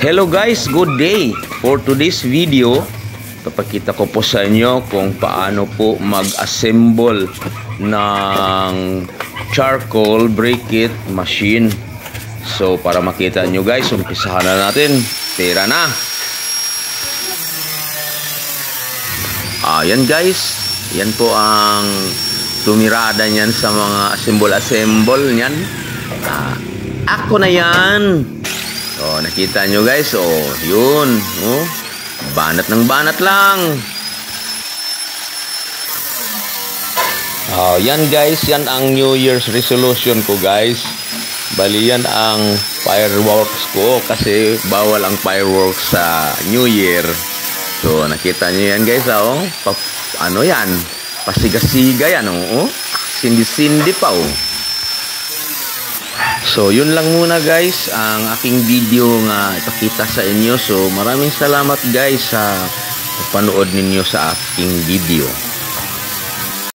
Hello guys, good day! For today's video, papakita ko po sa inyo kung paano po mag-assemble ng charcoal briquette machine. So para makita nyo guys, umpisahan na natin. Tira na! Ayan guys, yan po ang tumirada niyan sa mga assemble niyan. Ako na yan! Oh, nakita nyo guys, oh, yun, oh, banat ng banat lang. Oh, yan guys, yan ang New Year's resolution ko guys. Bali yan ang fireworks ko kasi bawal ang fireworks sa New Year. So, nakita nyo yan guys, oh, ano yan, pasiga-siga yan, oh, sindi-sindi pa, oh. So, yun lang muna guys ang aking video nga ipakita sa inyo. So, maraming salamat guys sa panood ninyo sa aking video.